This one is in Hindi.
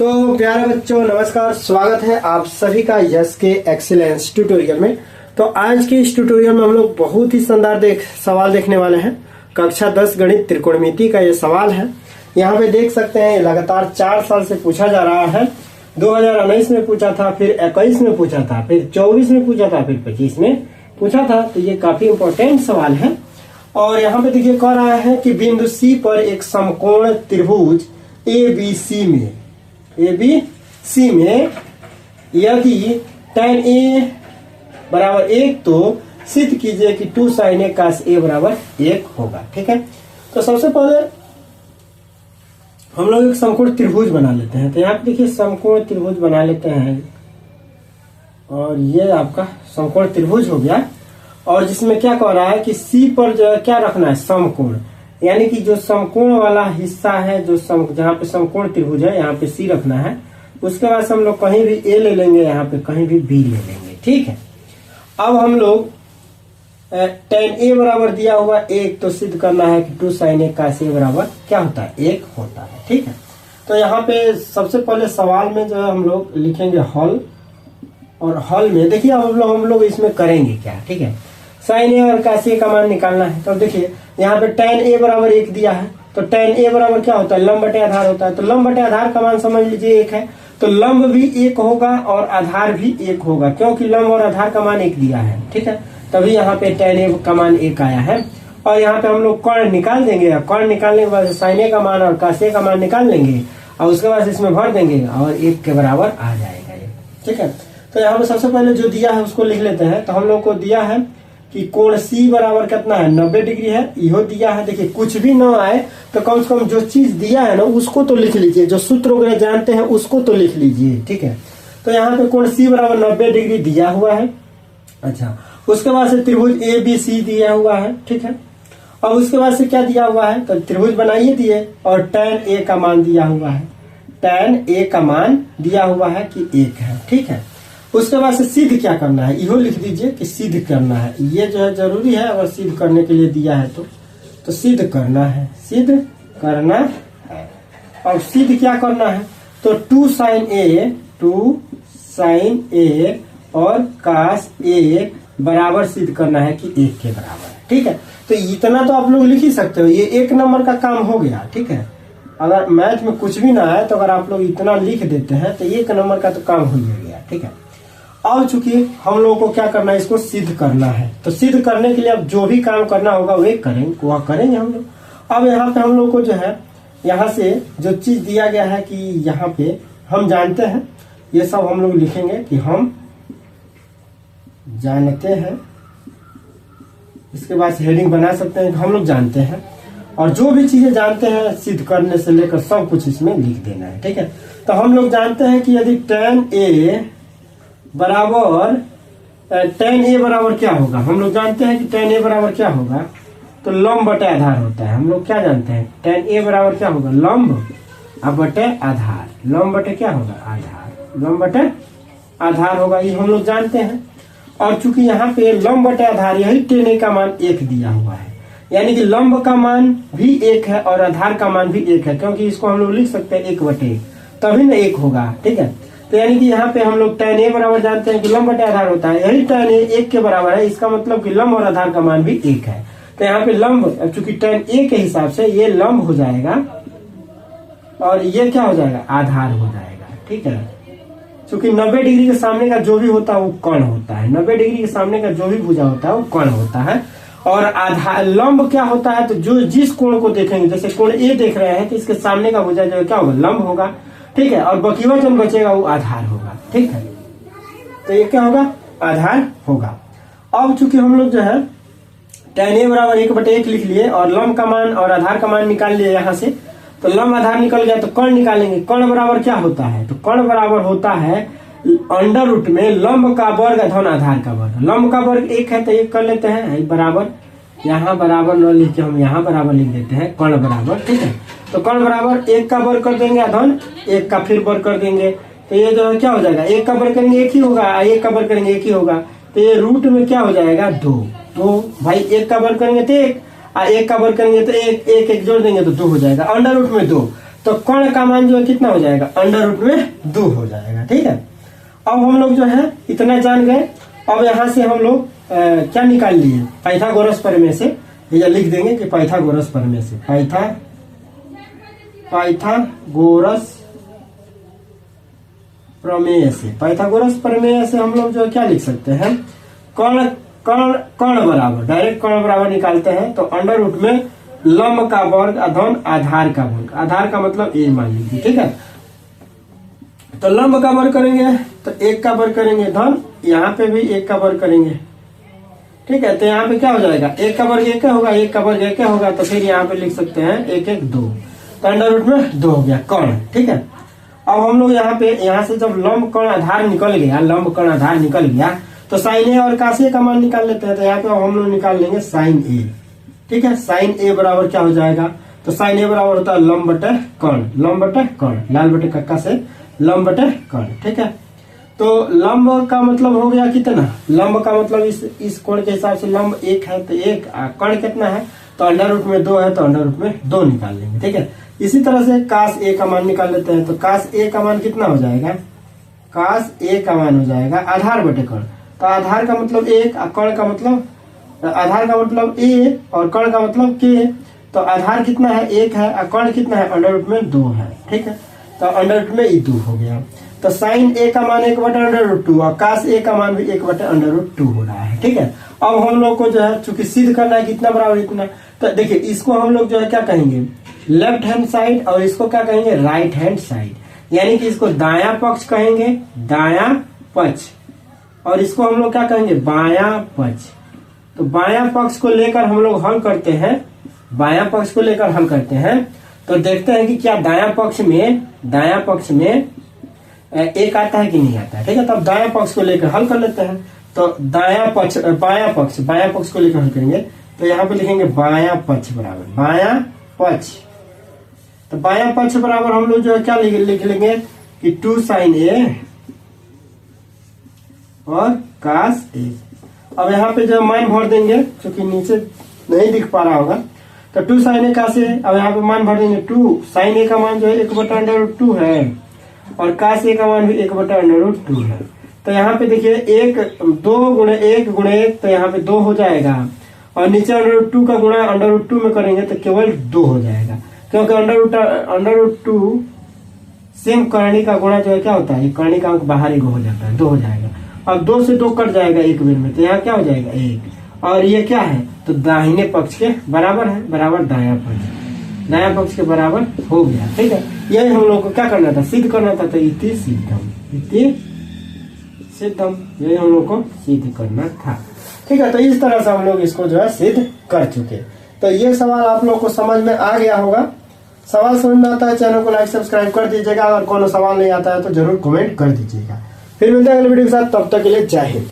तो प्यारे बच्चों नमस्कार, स्वागत है आप सभी का यस के एक्सीलेंस ट्यूटोरियल में। तो आज के इस ट्यूटोरियल में हम लोग बहुत ही शानदार सवाल देखने वाले हैं। कक्षा 10 गणित त्रिकोणमिति का ये सवाल है। यहाँ पे देख सकते हैं लगातार 4 साल से पूछा जा रहा है। 2019 में पूछा था, फिर 21 में पूछा था, फिर 24 में पूछा था, फिर 25 में पूछा था। तो ये काफी इंपॉर्टेंट सवाल है। और यहाँ पे देखिए कह रहा है कि बिंदु सी पर एक समकोण त्रिभुज ABC में यदि tan A बराबर 1 तो सिद्ध कीजिए कि 2 sin A cos A बराबर 1 होगा। ठीक है, तो सबसे पहले हम लोग एक समकोण त्रिभुज बना लेते हैं। तो यहाँ पे देखिए समकोण त्रिभुज बना लेते हैं और ये आपका समकोण त्रिभुज हो गया। और जिसमें क्या कह रहा है कि C पर जो है क्या रखना है, समकोण, यानी कि जो समकोण वाला हिस्सा है, जो जहाँ पे समकोण त्रिभुज है यहाँ पे C रखना है। उसके बाद हम लोग कहीं भी A ले लेंगे, यहाँ पे कहीं भी B ले लेंगे। ठीक है, अब हम लोग tan A बराबर दिया हुआ 1 तो सिद्ध करना है कि 2 sin A cos A बराबर क्या होता है, 1 होता है। ठीक है, तो यहाँ पे सबसे पहले सवाल में जो है हम लोग लिखेंगे हल। और हल में देखिए अब हम लोग इसमें करेंगे क्या। ठीक है, sin A और cos A का मान निकालना है। तो देखिए यहाँ पे tan A बराबर 1 दिया है, तो tan A बराबर क्या होता है, लंब बटे आधार होता है। तो लंब बटे आधार का मान समझ लीजिए 1 है, तो लंब भी 1 होगा और आधार भी 1 होगा, क्योंकि लंब और आधार का मान 1 दिया है। ठीक है, तभी यहाँ पे tan A का मान 1 आया है। और यहाँ पे हम लोग कर्ण निकाल देंगे। कर्ण निकालने के बाद sin A का मान और cos A का मान निकाल लेंगे और उसके बाद इसमें भर देंगे और 1 के बराबर आ जाएगा ये। ठीक है, तो यहाँ पे सबसे पहले जो दिया है उसको लिख लेते हैं। तो हम लोग को दिया है कि कोण C बराबर कितना है, 90 डिग्री है। इहो दिया है। देखिए कुछ भी ना आए तो कम से कम जो चीज दिया है ना उसको तो लिख लीजिए, जो सूत्र वगैरह जानते हैं उसको तो लिख लीजिए। ठीक है, तो यहाँ पे कोण C बराबर 90 डिग्री दिया हुआ है। अच्छा, उसके बाद से त्रिभुज ABC दिया हुआ है। ठीक है, और उसके बाद से क्या दिया हुआ है, तो त्रिभुज बनाइए दिए और tan A का मान दिया हुआ है। tan A का मान दिया हुआ है कि 1 है। ठीक है, उसके बाद से सिद्ध क्या करना है, इहो लिख दीजिए कि सिद्ध करना है। ये जो है जरूरी है, अगर सिद्ध करने के लिए दिया है तो सिद्ध करना है, सिद्ध करना है। और सिद्ध क्या करना है, तो 2 sin A और cos A बराबर सिद्ध करना है कि 1 के बराबर है। ठीक है, तो इतना तो आप लोग लिख ही सकते हो, ये 1 नंबर का काम हो गया। ठीक है, अगर मैथ में कुछ भी ना आए तो अगर आप लोग इतना लिख देते हैं तो 1 नंबर का तो काम हो ही गया। ठीक है, अब चूंकि हम लोगों को क्या करना है, इसको सिद्ध करना है। तो सिद्ध करने के लिए अब जो भी काम करना होगा वह करेंगे हम लोग। अब यहाँ पे हम लोग को जो है यहाँ से जो चीज दिया गया है कि यहाँ पे हम जानते हैं, ये सब हम लोग लिखेंगे कि हम जानते हैं। इसके बाद हेडिंग बना सकते हैं, हम लोग जानते हैं। और जो भी चीजें जानते हैं सिद्ध करने से लेकर सब कुछ इसमें लिख देना है। ठीक है, तो हम लोग जानते हैं कि यदि tan A बराबर क्या होगा, हम लोग जानते हैं कि tan A बराबर क्या होगा, तो लंब बटे आधार होता है। हम लोग क्या जानते हैं, tan A बराबर क्या होगा, लंब अब बटे आधार। लंब बटे क्या होगा, आधार। लंब बटे आधार होगा, ये हम लोग जानते हैं। और चूंकि यहाँ पे लंब बटे आधार, यही tan A का मान 1 दिया हुआ है, यानी कि लंब का मान भी 1 है और आधार का मान भी 1 है, क्योंकि इसको हम लोग लिख सकते हैं 1 बटे 1, तभी ना 1 होगा। ठीक है, तो यानी कि यहाँ पे हम लोग tan A बराबर जानते हैं कि लंब बटे आधार होता है, यही tan A 1 के बराबर है। इसका मतलब कि लंब और आधार का मान भी 1 है। तो यहाँ पे लंब, चूंकि tan A के हिसाब से ये लंब हो जाएगा और ये क्या हो जाएगा, आधार हो जाएगा। ठीक है, क्योंकि 90 डिग्री के सामने का जो भी होता है वो कर्ण होता है। 90 डिग्री के सामने का जो भी भुजा होता है वो कर्ण होता है। और आधार लंब क्या होता है, तो जो जिस कोण को देखेंगे, जैसे कोण A देख रहे हैं तो इसके सामने का भुजा जो क्या होगा, लंब होगा। ठीक है, और बकीवा जो बचेगा वो आधार होगा। ठीक है, तो ये क्या होगा, आधार होगा। अब चूंकि हम लोग जो है tan A बराबर 1 बटे 1 लिख लिए और लंब का मान और आधार का मान निकाल लिए यहाँ से, तो लंब आधार निकल गया। तो कर्ण निकालेंगे। कर्ण बराबर क्या होता है, तो कर्ण बराबर होता है अंडर रूट में लंब का वर्ग धन आधार का वर्ग। लंब का वर्ग 1 है तो 1 कर लेते हैं बराबर, यहाँ बराबर न लिख के हम यहाँ बराबर लिख देते हैं कर्ण बराबर। ठीक है, तो कर्ण बराबर 1 का वर्ग कर देंगे धन 1 का फिर वर्ग कर देंगे, तो ये जो है क्या हो जाएगा, 1 का वर्ग करेंगे 1 ही होगा, 1 का वर्ग करेंगे 1 ही होगा, तो ये रूट में क्या हो जाएगा 2। तो भाई 1 का वर्ग करेंगे तो 1, 1 का वर्ग करेंगे तो 1 1 जोड़ देंगे तो 2 हो जाएगा, अंडर रूट में 2। तो कर्ण का मान जो है कितना हो जाएगा, अंडर रूट में 2 हो जाएगा। ठीक है, अब हम लोग जो है इतना जान गए। अब यहाँ से हम लोग क्या निकाल लिए, पाइथागोरस प्रमेय से, या लिख देंगे कि पाइथागोरस प्रमेय से, पाइथागोरस प्रमेय से, पाइथागोरस प्रमेय से हम लोग जो क्या लिख सकते हैं, कर्ण कर्ण कर्ण बराबर, डायरेक्ट कर्ण बराबर निकालते हैं तो अंडर रूट में लंब का वर्ग अधन आधार का वर्ग, आधार का मतलब ए मान लीजिए। ठीक है, तो लंब का वर्ग करेंगे तो 1 का वर्ग करेंगे धन, यहाँ पे भी 1 का वर्ग करेंगे। ठीक है, तो यहाँ पे क्या हो जाएगा, 1 का वर्ग 1 होगा, 1 का वर्ग 1 होगा, तो फिर यहाँ पे लिख सकते हैं 1 1 2, तो अंडर रूट में 2 हो गया कर्ण। ठीक है, अब हम लोग यहाँ पे, यहाँ से जब लंब कर्ण आधार निकल गया, लंब कर्ण आधार निकल गया, तो साइन ए और काश ए का मान निकाल लेते हैं। तो यहाँ पे हम लोग निकाल लेंगे साइन ए। ठीक है, साइन ए बराबर क्या हो जाएगा, तो साइन ए बराबर होता है लंब बटे कर्ण, लंब बटे कर्ण, लाल बटे कक्का से लंब बटे कर्ण। ठीक है, तो लंब का मतलब हो गया कितना, लंब का मतलब इस कोण के हिसाब से लंब 1 है तो 1, कर्ण कितना है तो अंडर रूट में 2 है तो अंडर रूट में 2 निकाल लेंगे। ठीक है, इसी तरह से काश ए का मान निकाल लेते हैं, तो काश ए का मान कितना हो जाएगा, काश ए का मान हो जाएगा आधार बटे कर्ण, तो आधार का मतलब 1, कर्ण का मतलब, आधार का मतलब ए और कर्ण का मतलब के, तो आधार कितना है 1 है और कर्ण कितना है अंडर रूट में 2 है। ठीक है, तो अंडर रूट में 2 हो गया, तो साइन ए का मान 1 बटे अंडर रूट 2 और काश ए का मान भी 1 बटे अंडर रूट 2 हो रहा है। ठीक है, अब हम लोग को जो है चूंकि सिद्ध करना है कितना बराबर इतना, तो देखिए इसको हम लोग जो है क्या कहेंगे, लेफ्ट हैंड साइड, और इसको क्या कहेंगे, राइट हैंड साइड, यानी कि इसको दायां पक्ष कहेंगे, दायां पक्ष, और इसको हम लोग क्या कहेंगे, बायां पक्ष। तो बायां पक्ष को लेकर हम लोग हल करते हैं, बायां पक्ष को लेकर हल करते हैं, तो देखते हैं कि क्या दायां पक्ष में एक आता है कि नहीं आता है। ठीक है, तब दायां पक्ष को लेकर हल कर लेते हैं, तो दायां पक्ष, बायां पक्ष को लेकर हल करेंगे, तो यहाँ पे लिखेंगे बायां पक्ष बराबर, बायां पक्ष, तो बायां पक्ष बराबर हम लोग जो है क्या लिख लेंगे कि 2 साइन ए और काश ए। अब यहाँ पे जो मान भर देंगे, क्योंकि नीचे नहीं दिख पा रहा होगा, तो 2 साइन ए काश ए, अब यहाँ पे मान भर देंगे 2 साइन ए का मान जो है 1 बटा अंडर रूट 2 है और काश ए का मान भी 1 बटा अंडर रूट 2 है। तो यहाँ पे देखिए 2 गुणे 1 तो यहाँ पे 2 हो जाएगा, और नीचे अंडर रूट 2 का गुणा अंडर रूट 2 में करेंगे तो केवल 2 हो जाएगा, क्योंकि अंडर रूट 2 सेम कर्णी का गुणा जो है क्या होता है, कर्णी का अंक बाहर 1 हो जाता है, 2 हो जाएगा, और 2 से 2 कट जाएगा एक बेर में, तो यहाँ क्या हो जाएगा 1, और ये क्या है तो दाहिने पक्ष के बराबर है, बराबर दायां पक्ष के बराबर हो गया। ठीक है, यही हम लोग को क्या करना था, सिद्ध करना था, तो इति सिद्धम, यही हम लोग को सिद्ध करना था। ठीक है, तो इस तरह से हम लोग इसको जो है सिद्ध कर चुके। तो ये सवाल आप लोग को समझ में आ गया होगा। सवाल समझ में आता है चैनल को लाइक सब्सक्राइब कर दीजिएगा, अगर कोनो सवाल नहीं आता है तो जरूर कमेंट कर दीजिएगा। फिर मिलते हैं अगले वीडियो के साथ, तब तक के लिए जय हिंद।